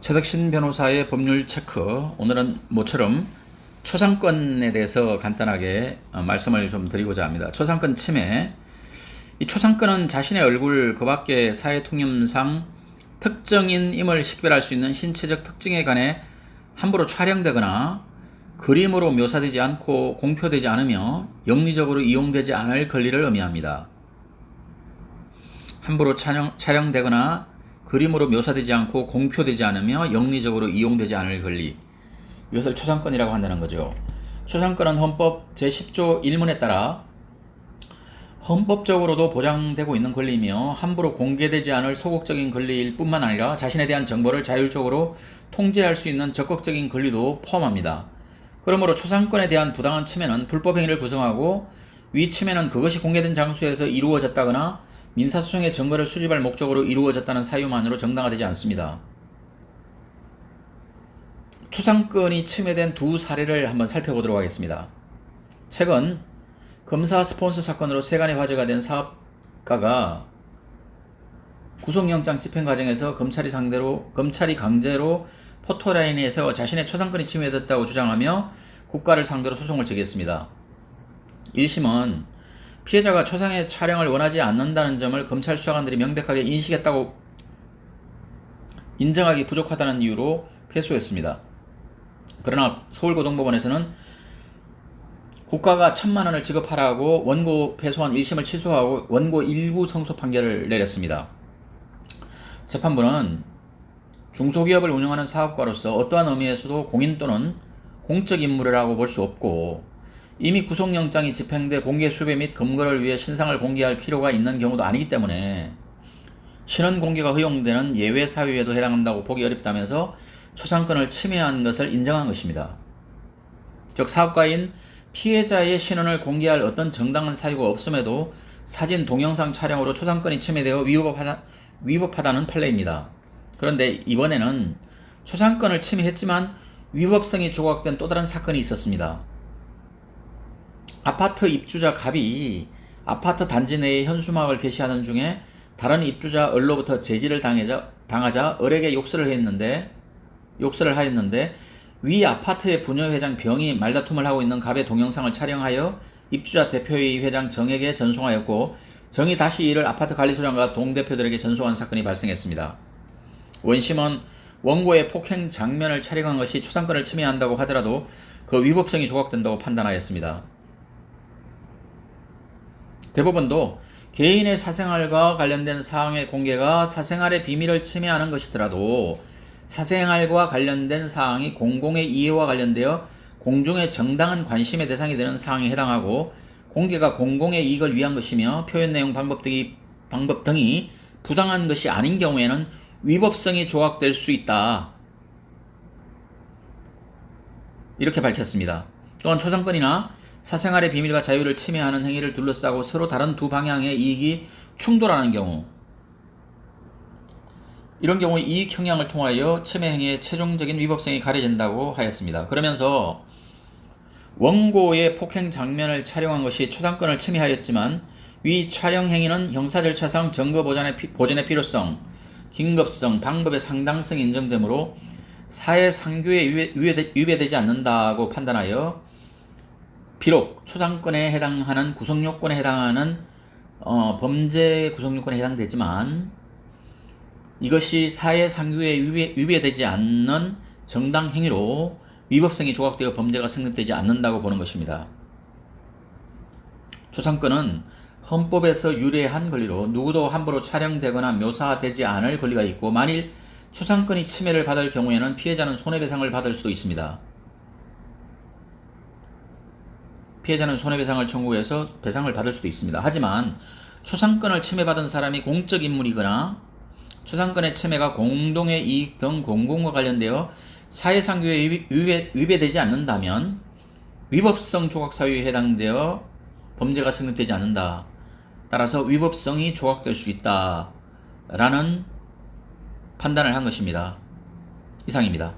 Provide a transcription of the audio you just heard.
최덕신 변호사의 법률 체크. 오늘은 모처럼 초상권에 대해서 간단하게 말씀을 좀 드리고자 합니다. 초상권 침해. 이 초상권은 자신의 얼굴 그 밖에 사회 통념상 특정인임을 식별할 수 있는 신체적 특징에 관해 함부로 촬영되거나 그림으로 묘사되지 않고 공표되지 않으며 영리적으로 이용되지 않을 권리를 의미합니다. 함부로 촬영되거나 그림으로 묘사되지 않고 공표되지 않으며 영리적으로 이용되지 않을 권리, 이것을 초상권이라고 한다는 거죠. 초상권은 헌법 제10조 1문에 따라 헌법적으로도 보장되고 있는 권리이며 함부로 공개되지 않을 소극적인 권리일 뿐만 아니라 자신에 대한 정보를 자율적으로 통제할 수 있는 적극적인 권리도 포함합니다. 그러므로 초상권에 대한 부당한 침해는 불법행위를 구성하고, 위 침해는 그것이 공개된 장소에서 이루어졌다거나 민사소송의 증거를 수집할 목적으로 이루어졌다는 사유만으로 정당화되지 않습니다. 초상권이 침해된 두 사례를 한번 살펴보도록 하겠습니다. 최근 검사 스폰서 사건으로 세간의 화제가 된 사업가가 구속영장 집행 과정에서 검찰이 강제로 포토라인에 세워 자신의 초상권이 침해됐다고 주장하며 국가를 상대로 소송을 제기했습니다. 1심은 피해자가 초상의 촬영을 원하지 않는다는 점을 검찰 수사관들이 명백하게 인식했다고 인정하기 부족하다는 이유로 패소했습니다. 그러나 서울고등법원에서는 국가가 1,000만 원을 지급하라고 원고 패소한 1심을 취소하고 원고 일부 성소 판결을 내렸습니다. 재판부는 중소기업을 운영하는 사업가로서 어떠한 의미에서도 공인 또는 공적 인물이라고 볼 수 없고, 이미 구속영장이 집행돼 공개 수배 및 검거를 위해 신상을 공개할 필요가 있는 경우도 아니기 때문에 신원 공개가 허용되는 예외 사유에도 해당한다고 보기 어렵다면서 초상권을 침해한 것을 인정한 것입니다. 즉, 사업가인 피해자의 신원을 공개할 어떤 정당한 사유가 없음에도 사진, 동영상 촬영으로 초상권이 침해되어 위법하다는 판례입니다. 그런데 이번에는 초상권을 침해했지만 위법성이 조각된 또 다른 사건이 있었습니다. 아파트 입주자 갑이 아파트 단지 내에 현수막을 게시하는 중에 다른 입주자 을로부터 제지를 당하자 을에게 욕설을 하였는데 위 아파트의 부녀회장 병이 말다툼을 하고 있는 갑의 동영상을 촬영하여 입주자 대표회의 회장 정에게 전송하였고, 정이 다시 이를 아파트 관리소장과 동대표들에게 전송한 사건이 발생했습니다. 원심은 원고의 폭행 장면을 촬영한 것이 초상권을 침해한다고 하더라도 그 위법성이 조각된다고 판단하였습니다. 대법원도 개인의 사생활과 관련된 사항의 공개가 사생활의 비밀을 침해하는 것이더라도 사생활과 관련된 사항이 공공의 이해와 관련되어 공중의 정당한 관심의 대상이 되는 사항에 해당하고, 공개가 공공의 이익을 위한 것이며 표현 내용 방법 등이 부당한 것이 아닌 경우에는 위법성이 조각될 수 있다, 이렇게 밝혔습니다. 또한 초상권이나 사생활의 비밀과 자유를 침해하는 행위를 둘러싸고 서로 다른 두 방향의 이익이 충돌하는 경우, 이런 경우 이익 형량을 통하여 침해 행위의 최종적인 위법성이 가려진다고 하였습니다. 그러면서 원고의 폭행 장면을 촬영한 것이 초상권을 침해하였지만 위 촬영 행위는 형사 절차상 증거 보존의 필요성, 긴급성, 방법의 상당성이 인정되므로 사회 상규에 위배되지 않는다고 판단하여 비록 초상권에 해당하는 구성요건에 해당하는 범죄 구성요건에 해당되지만 이것이 사회 상규에 위배되지 않는 정당 행위로 위법성이 조각되어 범죄가 성립되지 않는다고 보는 것입니다. 초상권은 헌법에서 유래한 권리로 누구도 함부로 촬영되거나 묘사되지 않을 권리가 있고, 만일 초상권이 침해를 받을 경우에는 피해자는 손해배상을 받을 수도 있습니다. 피해자는 손해배상을 청구해서 배상을 받을 수도 있습니다. 하지만 초상권을 침해받은 사람이 공적인물이거나 초상권의 침해가 공동의 이익 등 공공과 관련되어 사회상규에 위배되지 않는다면 위법성 조각사유에 해당되어 범죄가 성립되지 않는다. 따라서 위법성이 조각될 수 있다라는 판단을 한 것입니다. 이상입니다.